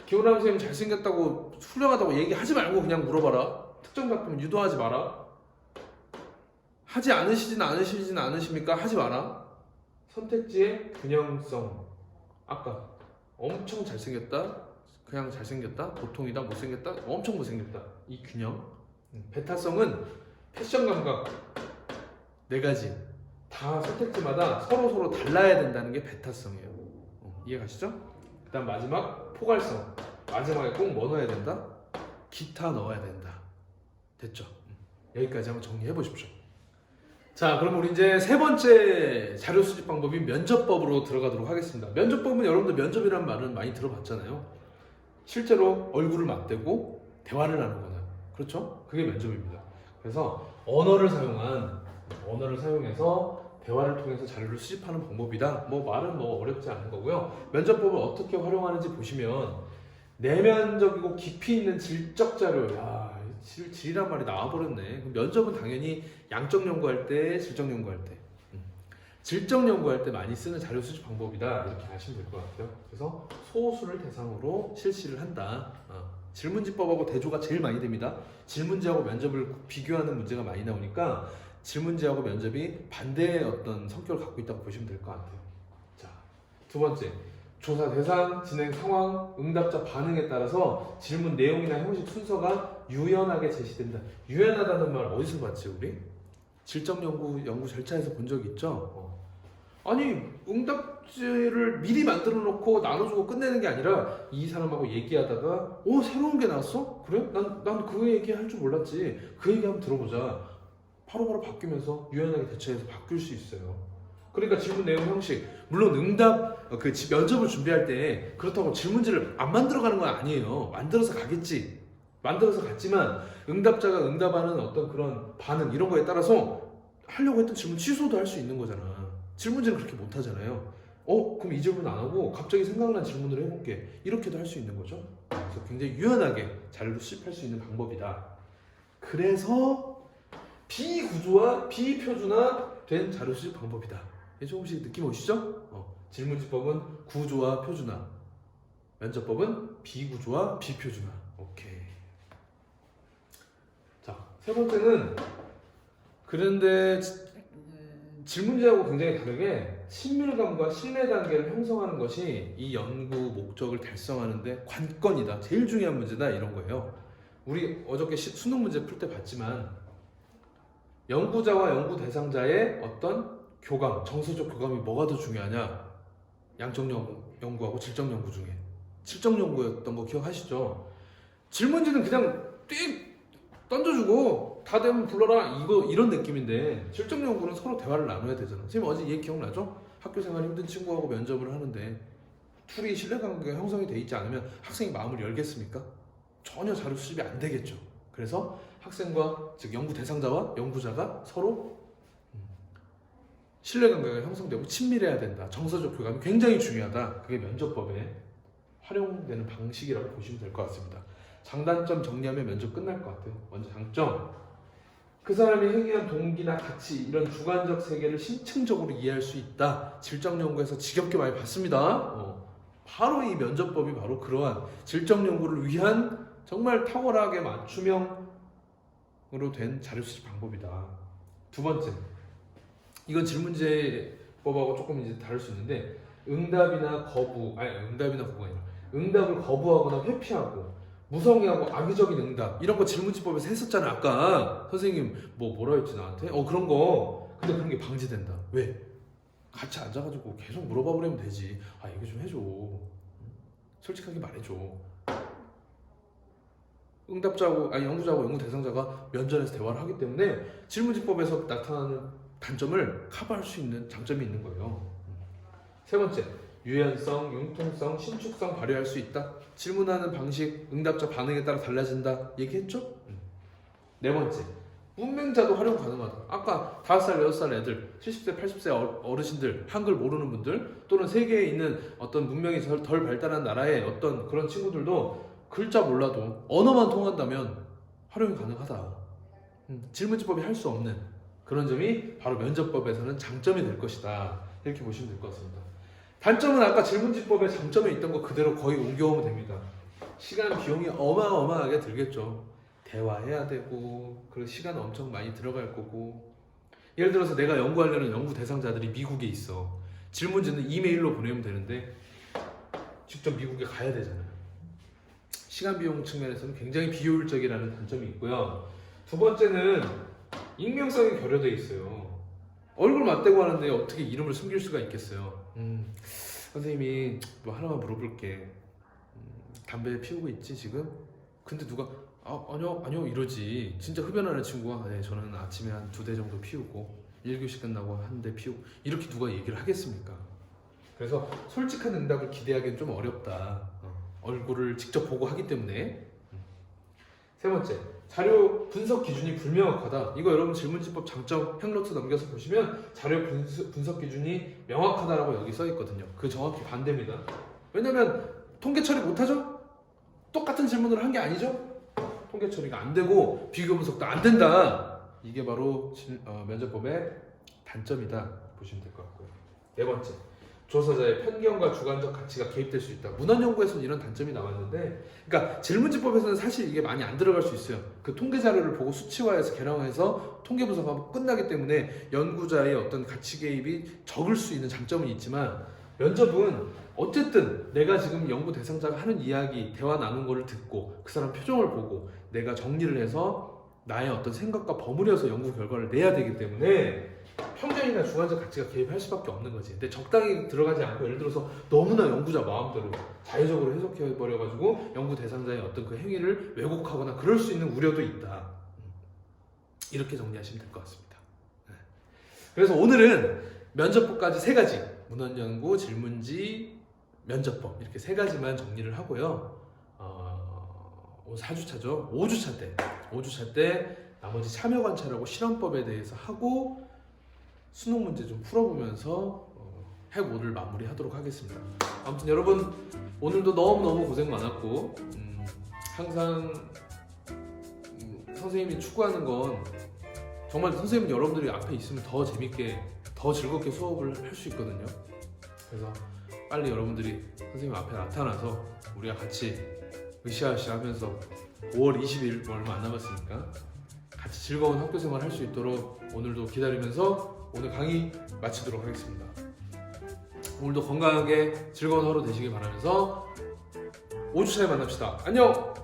기호람 선생님 잘생겼다고 훌륭하다고 얘기하지 말고 그냥 물어봐라. 특정 작품 유도하지 마라. 하지 않으시진 않으십니까? 하지 마라. 선택지의 균형성. 아까 엄청 잘생겼다, 그냥 잘생겼다, 보통이다, 못생겼다, 엄청 못생겼다. 이 균형. 베타성은 패션 감각 네 가지 다 선택지마다 서로 달라야 된다는 게 베타성이에요. 이해 가시죠? 그다음 마지막 포괄성. 마지막에 꼭 뭐 넣어야 된다? 기타 넣어야 된다. 됐죠? 여기까지 한번 정리해 보십시오. 자, 그럼 우리 이제 세 번째 자료 수집 방법인 면접법으로 들어가도록 하겠습니다. 면접법은 여러분들 면접이라는 말은 많이 들어봤잖아요. 실제로 얼굴을 맞대고 대화를 나누거나, 그렇죠? 그게 면접입니다. 그래서 언어를 사용해서 대화를 통해서 자료를 수집하는 방법이다. 뭐 말은 뭐 어렵지 않은 거고요. 면접법을 어떻게 활용하는지 보시면 내면적이고 깊이 있는 질적 자료, 질이란 말이 나와버렸네. 면접은 당연히 양적 연구할 때, 질적 연구할 때, 질적 연구할 때 많이 쓰는 자료 수집 방법이다. 이렇게 아시면 될 것 같아요. 그래서 소수를 대상으로 실시를 한다. 질문지법하고 대조가 제일 많이 됩니다. 질문지하고 면접을 비교하는 문제가 많이 나오니까 질문지하고 면접이 반대의 어떤 성격을 갖고 있다고 보시면 될 것 같아요. 자, 두 번째. 조사 대상, 진행 상황, 응답자 반응에 따라서 질문 내용이나 형식 순서가 유연하게 제시된다. 유연하다는 말 어디서 봤지 우리? 질적 연구 절차에서 본 적 있죠? 아니 응답지를 미리 만들어 놓고 나눠주고 끝내는 게 아니라 이 사람하고 얘기하다가 새로운 게 나왔어? 그래? 난 그 얘기 할 줄 몰랐지. 그 얘기 한번 들어보자. 바로바로 바뀌면서 유연하게 대처해서 바뀔 수 있어요. 그러니까 질문 내용 형식, 물론 응답 면접을 준비할 때 그렇다고 질문지를 안 만들어가는 건 아니에요. 만들어서 가겠지. 만들어서 갔지만 응답자가 응답하는 어떤 그런 반응 이런 거에 따라서 하려고 했던 질문 취소도 할 수 있는 거잖아. 질문지는 그렇게 못 하잖아요. 그럼 이 질문 안 하고 갑자기 생각난 질문을 해볼게. 이렇게도 할 수 있는 거죠. 그래서 굉장히 유연하게 자료를 수집할 수 있는 방법이다. 그래서 비구조화, 비표준화된 자료 수집 방법이다. 조금씩 느낌 오시죠? 질문지법은 구조화, 표준화. 면접법은 비구조화, 비표준화. 오케이. 자, 세 번째는 그런데 질문지하고 굉장히 다르게 친밀감과 신뢰 단계를 형성하는 것이 이 연구 목적을 달성하는데 관건이다. 제일 중요한 문제다. 이런 거예요. 우리 어저께 수능 문제 풀 때 봤지만 연구자와 연구 대상자의 어떤 교감, 정서적 교감이 뭐가 더 중요하냐? 양적 연구하고 질적 연구 중에 질적 연구였던 거 기억하시죠? 질문지는 그냥 띡 던져주고 다 되면 불러라 이런 느낌인데 질적 연구는 서로 대화를 나눠야 되잖아. 선생님 어제 얘기 기억나죠? 학교생활 힘든 친구하고 면접을 하는데 둘이 신뢰관계가 형성이 돼 있지 않으면 학생이 마음을 열겠습니까? 전혀 자료 수집이 안 되겠죠. 그래서 학생과 즉 연구 대상자와 연구자가 서로 신뢰관계가 형성되고 친밀해야 된다. 정서적 교감이 굉장히 중요하다. 그게 면접법에 활용되는 방식이라고 보시면 될 것 같습니다. 장단점 정리하면 면접 끝날 것 같아요. 먼저 장점. 그 사람이 행위한 동기나 가치 이런 주관적 세계를 심층적으로 이해할 수 있다. 질적 연구에서 지겹게 많이 봤습니다. 바로 이 면접법이 바로 그러한 질적 연구를 위한 정말 탁월하게 맞춤형으로 된 자료 수집 방법이다. 두 번째. 이건 질문제법하고 조금 이제 다를 수 있는데 응답을 거부하거나 회피하고 무성의하고 악의적인 응답 이런 거 질문지법에서 했었잖아. 아까 선생님 뭐라 했지 나한테? 그런 거. 근데 그런 게 방지된다. 왜? 같이 앉아가지고 계속 물어봐 보려면 되지. 얘기 좀 해줘. 솔직하게 말해줘. 응답자하고 연구자하고 연구 대상자가 면전에서 대화를 하기 때문에 질문지법에서 나타나는 단점을 커버할 수 있는 장점이 있는 거예요. 세 번째, 유연성, 융통성, 신축성 발휘할 수 있다. 질문하는 방식, 응답자 반응에 따라 달라진다. 얘기했죠? 네 번째, 문맹자도 활용 가능하다. 아까 5살, 6살 애들, 70세, 80세 어르신들, 한글 모르는 분들, 또는 세계에 있는 어떤 문명이 덜 발달한 나라의 어떤 그런 친구들도 글자 몰라도 언어만 통한다면 활용이 가능하다. 질문지법이 할 수 없는 그런 점이 바로 면접법에서는 장점이 될 것이다. 이렇게 보시면 될 것 같습니다. 단점은 아까 질문지법의 장점에 있던 거 그대로 거의 옮겨오면 됩니다. 시간 비용이 어마어마하게 들겠죠. 대화해야 되고 그리고 시간 엄청 많이 들어갈 거고. 예를 들어서 내가 연구하려는 연구 대상자들이 미국에 있어. 질문지는 이메일로 보내면 되는데 직접 미국에 가야 되잖아요. 시간 비용 측면에서는 굉장히 비효율적이라는 단점이 있고요. 두 번째는 익명성이 결여되어 있어요. 얼굴 맞대고 하는데 어떻게 이름을 숨길 수가 있겠어요. 선생님이 뭐 하나만 물어볼게. 담배 피우고 있지 지금? 근데 누가 아니요 이러지. 진짜 흡연하는 친구가 네, 저는 아침에 한 2대 정도 피우고 1교시 끝나고 한 대 피우고 이렇게 누가 얘기를 하겠습니까? 그래서 솔직한 응답을 기대하기는 좀 어렵다. 얼굴을 직접 보고 하기 때문에. 세 번째, 자료 분석 기준이 불명확하다. 이거 여러분 질문지법 장점 행노트 넘겨서 보시면 자료 분석 기준이 명확하다라고 여기 써 있거든요. 그 정확히 반대입니다. 왜냐면 통계 처리 못하죠? 똑같은 질문을 한 게 아니죠? 통계 처리가 안 되고 비교 분석도 안 된다. 이게 바로 면접법의 단점이다 보시면 될 것 같고요. 네 번째, 조사자의 편견과 주관적 가치가 개입될 수 있다. 문헌 연구에서는 이런 단점이 나왔는데, 그러니까 질문지법에서는 사실 이게 많이 안 들어갈 수 있어요. 그 통계 자료를 보고 수치화해서 계량해서 통계 분석하면 끝나기 때문에 연구자의 어떤 가치 개입이 적을 수 있는 장점은 있지만, 면접은 어쨌든 내가 지금 연구 대상자가 하는 이야기, 대화 나눈 거를 듣고 그 사람 표정을 보고 내가 정리를 해서 나의 어떤 생각과 버무려서 연구 결과를 내야 되기 때문에 편견이나 주관적 가치가 개입할 수밖에 없는 거지. 근데 적당히 들어가지 않고 예를 들어서 너무나 연구자 마음대로 자의적으로 해석해버려가지고 연구 대상자의 어떤 그 행위를 왜곡하거나 그럴 수 있는 우려도 있다. 이렇게 정리하시면 될 것 같습니다. 그래서 오늘은 면접법까지 3가지, 문헌연구, 질문지, 면접법 이렇게 3가지만 정리를 하고요. 4주차죠. 5주차 때 나머지 참여 관찰하고 실험법에 대해서 하고 수능 문제 좀 풀어보면서 핵 5를 마무리하도록 하겠습니다. 아무튼 여러분 오늘도 너무너무 고생 많았고 항상 선생님이 추구하는 건 정말 선생님 여러분들이 앞에 있으면 더 재밌게 더 즐겁게 수업을 할 수 있거든요. 그래서 빨리 여러분들이 선생님 앞에 나타나서 우리가 같이 으쌰으쌰 하면서 5월 20일 얼마 안 남았으니까 같이 즐거운 학교생활 할 수 있도록 오늘도 기다리면서 오늘 강의 마치도록 하겠습니다. 오늘도 건강하게 즐거운 하루 되시길 바라면서 5주차에 만납시다. 안녕!